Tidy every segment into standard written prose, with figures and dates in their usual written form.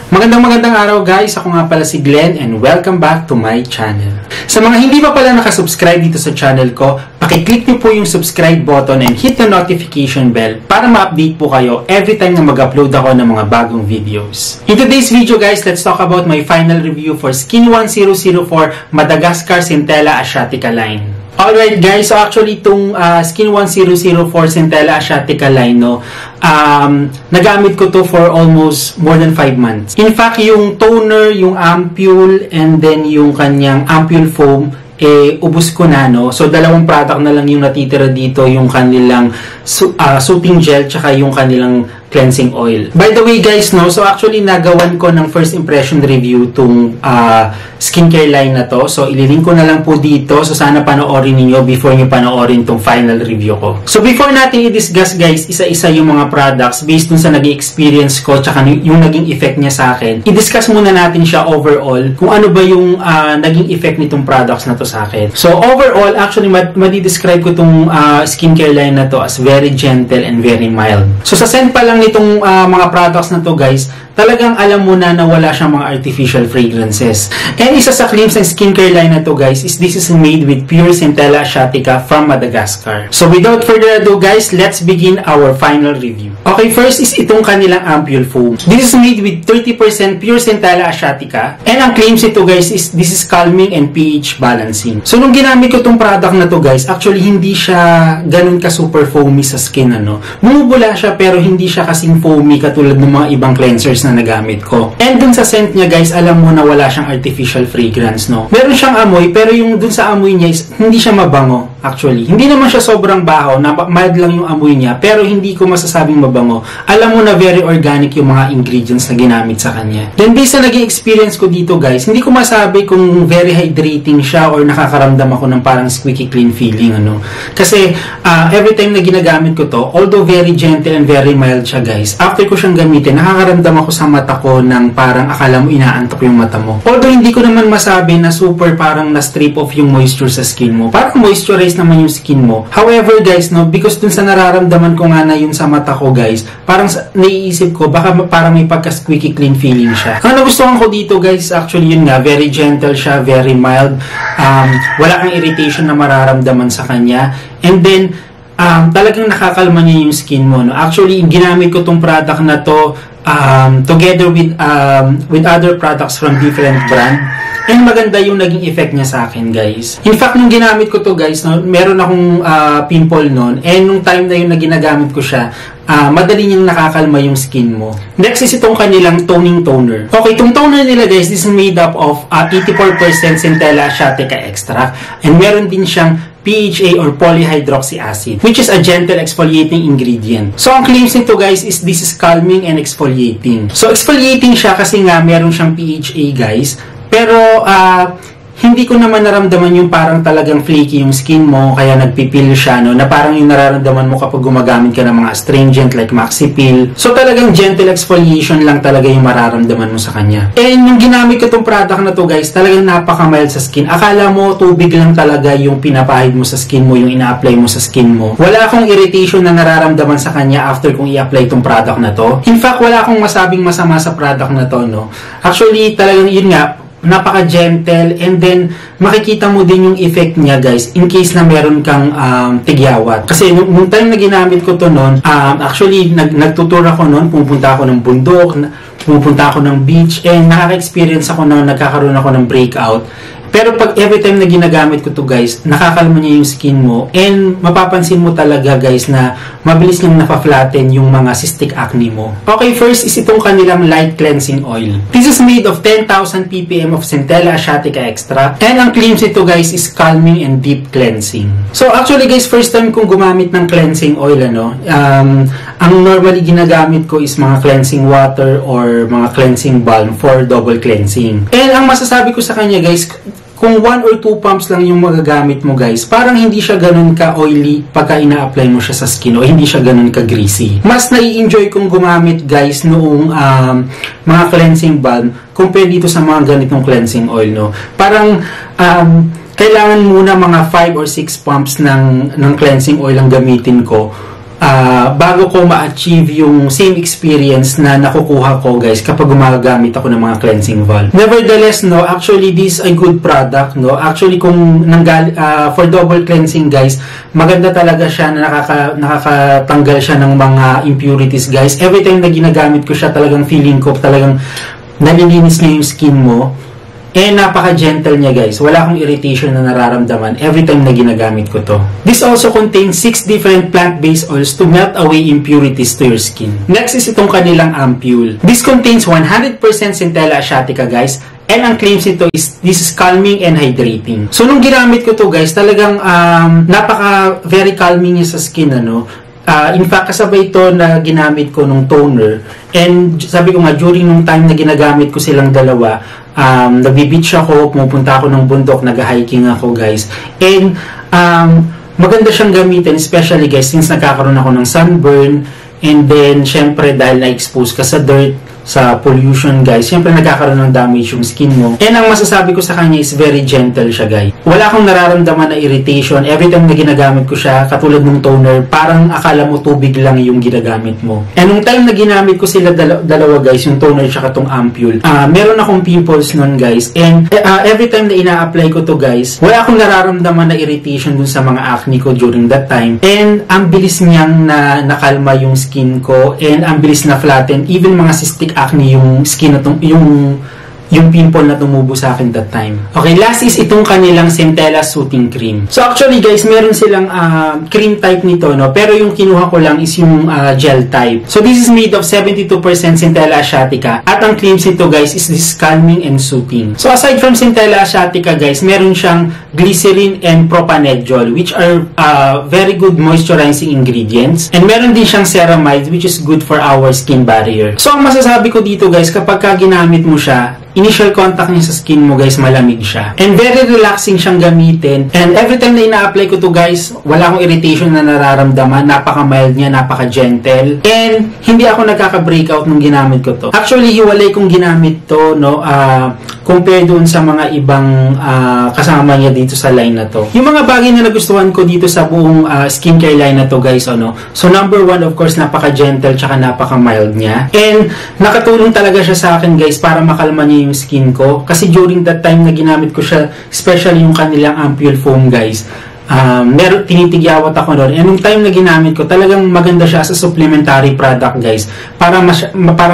Magandang araw guys, ako nga pala si Glenn and welcome back to my channel. Sa mga hindi pa pala nakasubscribe dito sa channel ko, pakiclick nyo po yung subscribe button and hit the notification bell para ma-update po kayo every time na mag-upload ako ng mga bagong videos. In today's video guys, let's talk about my final review for Skin 1004 Madagascar Centella Asiatica line. Alright guys, so actually itong Skin 1004 Centella Asiatica line, nagamit ko to for almost more than 5 months. In fact, yung toner, yung ampule, and then yung kanyang ampule foam, ubos ko na, no? So, dalawang product na lang yung natitira dito, yung kanilang soothing gel, tsaka yung kanilang cleansing oil. By the way guys, no, so actually nagawan ko ng first impression review tong skincare line na to. So ililink ko na lang po dito. So sana panoorin niyo before niyo panoorin tong final review ko. So before natin i-discuss guys, isa-isa yung mga products based dun sa naging experience ko tsaka yung naging effect niya sa akin. I-discuss muna natin siya overall kung ano ba yung naging effect nitong products na to sa akin. So overall, actually madi-describe ko tong skincare line na to as very gentle and very mild. So sa scent pa lang nitong mga products na to guys, talagang alam mo na wala siyang mga artificial fragrances. And isa sa claims ng skincare line na to guys is this is made with pure Centella Asiatica from Madagascar. So without further ado guys, let's begin our final review. Okay, first is itong kanilang ampule foam. This is made with 30% pure Centella Asiatica. And ang claims ito guys is this is calming and pH balancing. So nung ginamit ko itong product na to guys, actually hindi siya ganun ka super foamy sa skin, ano. Bumubula siya pero hindi siya kasing foamy katulad ng mga ibang cleansers na nagamit ko. And dun sa scent niya guys, alam mo na wala siyang artificial fragrance, no. Meron siyang amoy pero yung dun sa amoy niya is hindi siya mabango actually. Hindi naman siya sobrang baho, mild lang yung amoy niya pero hindi ko masasabing mabango. Alam mo na very organic yung mga ingredients na ginamit sa kanya. Then based sa naging experience ko dito guys, hindi ko masabi kung very hydrating siya or nakakaramdam ako ng parang squeaky clean feeling, ano. Kasi every time na ginagamit ko to, although very gentle and very mild siya guys, after ko siyang gamitin, nakakaramdam ako sa mata ko ng parang akala mo inaantok yung mata mo. Although hindi ko naman masabi na super parang na-strip off yung moisture sa skin mo. Parang moisturize naman yung skin mo. However guys, no, because dun sa nararamdaman ko nga na yun sa mata ko guys, parang naiisip ko baka parang may pagka-squeaky clean feeling siya. Ang nagustuhan ko dito guys, actually yun nga, very gentle siya, very mild. Wala kang irritation na mararamdaman sa kanya. And then, talagang nakakalma niya yung skin mo, no? Actually, ginamit ko tong product na to together with other products from different brand. And maganda yung naging effect niya sa akin, guys. In fact, nung ginamit ko to, guys, no, meron akong pimple noon. And nung time na yun na ginagamit ko siya, madali niyang nakakalma yung skin mo. Next is itong kanilang toning toner. Okay, itong toner nila, guys, this is made up of 84% Centella Asiatica extract. And meron din siyang PHA or polyhydroxy acid, which is a gentle exfoliating ingredient. So, ang claims nito guys is this is calming and exfoliating. So, exfoliating siya kasi nga meron siyang PHA guys, pero hindi ko naman naramdaman yung parang talagang flaky yung skin mo, kaya nagpipil siya, no, na parang yung nararamdaman mo kapag gumagamit ka ng mga astringent like Maxi Pill. So talagang gentle exfoliation lang talaga yung mararamdaman mo sa kanya. And nung ginamit ko tong product na to guys, talagang napaka-mild sa skin. Akala mo tubig lang talaga yung pinapahid mo sa skin mo, yung ina-apply mo sa skin mo. Wala akong irritation na nararamdaman sa kanya after kong i-apply tong product na to. In fact, wala akong masabing masama sa product na to, no. Actually, talagang yun nga, napaka-gentle, and then makikita mo din yung effect niya guys in case na meron kang tigyawat. Kasi nung time na ginamit ko to noon, actually nagtutur ako noon, pumunta ako ng bundok, pupunta ako ng beach, and nakaka-experience ako na nagkakaroon ako ng breakout. Pero pag every time na ginagamit ko to guys, nakakalma niya yung skin mo, and mapapansin mo talaga guys na mabilis nang napa-flatten yung mga cystic acne mo. Okay, first is itong kanilang light cleansing oil. This is made of 10,000 ppm of Centella Asiatica extract, and ang claims ito guys is calming and deep cleansing. So actually guys, first time kong gumamit ng cleansing oil, ano. Ang normally ginagamit ko is mga cleansing water or mga cleansing balm for double cleansing. And ang masasabi ko sa kanya guys, kung 1 or 2 pumps lang yung magagamit mo guys, parang hindi siya ganun ka-oily pagka ina-apply mo siya sa skin, o hindi siya ganun ka-greasy. Mas nai-enjoy kong gumamit guys noong mga cleansing balm compare dito sa mga ganitong cleansing oil, no. Parang kailangan muna mga 5 or 6 pumps ng cleansing oil ang gamitin ko bago ko ma-achieve yung same experience na nakukuha ko guys kapag gumagamit ako ng mga cleansing valve. Nevertheless, no, actually this is a good product, no. Actually kung for double cleansing guys, maganda talaga siya na nakakatanggal siya ng mga impurities guys. Every time na ginagamit ko siya, talagang feeling ko talagang nalilinis niya yung skin mo. Napaka-gentle niya guys. Wala akong irritation na nararamdaman every time na ginagamit ko to. This also contains 6 different plant-based oils to melt away impurities to your skin. Next is itong kanilang ampule. This contains 100% Centella asiatica guys. And ang claims nito is this is calming and hydrating. So nung ginamit ko to guys, talagang very calming niya sa skin, ano. In fact, kasabay ito na ginamit ko nung toner. And sabi ko nga, during nung time na ginagamit ko silang dalawa, nagbi-beach ako, pumupunta ako ng bundok, nag-hiking ako guys. And maganda siyang gamitin, especially guys, since nagkakaroon ako ng sunburn. And then, syempre, dahil na-expose ka sa dirt, sa pollution guys, syempre nagkakaroon ng damage yung skin mo. And ang masasabi ko sa kanya is very gentle siya guys. Wala akong nararamdaman na irritation every time na ginagamit ko siya, katulad ng toner, parang akala mo tubig lang yung ginagamit mo. And nung time na ginamit ko sila dalawa guys, yung toner tsaka tong ampule, meron akong pimples nun guys. And every time na ina-apply ko to guys, wala akong nararamdaman na irritation dun sa mga acne ko during that time. And ang bilis niyang nakalma yung skin ko, and ang bilis na flatten, even mga cystic acne yung skin na yung pimple na tumubo sa akin that time. Okay, last is itong kanilang Centella Soothing Cream. So actually guys, meron silang cream type nito, no? Pero yung kinuha ko lang is yung gel type. So this is made of 72% Centella asiatica. At ang claims nito guys is this calming and soothing. So aside from Centella asiatica guys, meron siyang glycerin and propanediol, which are very good moisturizing ingredients. And meron din siyang ceramide, which is good for our skin barrier. So ang masasabi ko dito guys, kapag ginamit mo siya, initial contact niya sa skin mo guys, malamig siya. And very relaxing siyang gamitin. And every time na ina-apply ko to guys, wala akong irritation na nararamdaman. Napaka-mild niya, napaka-gentle. And hindi ako nagkaka-breakout nung ginamit ko to. Actually, hiwalay kong ginamit to, no, compare doon sa mga ibang kasama niya dito sa line na to. Yung mga bagay na nagustuhan ko dito sa buong skincare line na to guys, ano. So number 1, of course, napaka-gentle tsaka napaka-mild niya. And nakatulong talaga siya sa akin guys para makalma niya yung skin ko. Kasi during that time na ginamit ko siya, especially yung kanilang ampule foam guys, tinitigyawat ako doon. And nung time na ginamit ko, talagang maganda siya as a supplementary product guys, para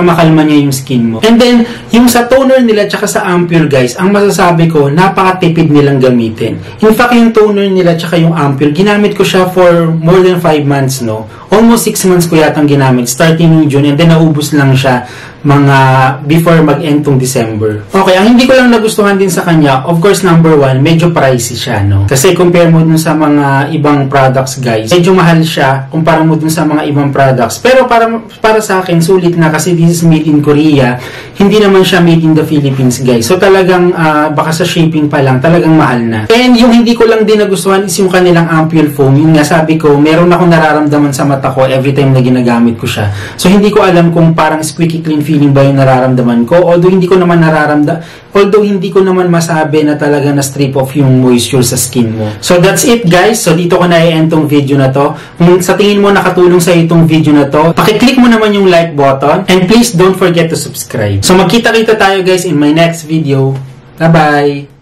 makalma niya yung skin mo. And then, yung sa toner nila tsaka sa ampule guys, ang masasabi ko, napakatipid nilang gamitin. In fact, yung toner nila tsaka yung ampule, ginamit ko siya for more than 5 months, no? Almost 6 months ko yatang ginamit, starting ng June, and then naubos lang siya mga before mag-end tong December. Okay, ang hindi ko lang nagustuhan din sa kanya, of course, number 1, medyo pricey siya, no? Kasi compare mo dun sa mga ibang products, guys, medyo mahal siya kumpara mo dun sa mga ibang products. Pero para sa akin, sulit na kasi this is made in Korea. Hindi naman siya made in the Philippines, guys. So talagang, baka sa shipping pa lang, talagang mahal na. And yung hindi ko lang din nagustuhan is yung kanilang ampule foam. Yung nga sabi ko, meron akong nararamdaman sa mata ko every time na ginagamit ko siya. So hindi ko alam kung parang squeaky clean feeling ba yung nararamdaman ko, although hindi ko naman masabi na talaga na strip off yung moisture sa skin mo. So that's it guys. So dito ko na i-end tong video na to. Kung sa tingin mo nakatulong sa itong video na to, paki-click mo naman yung like button, and please don't forget to subscribe. So magkita-kita tayo guys in my next video. Bye bye.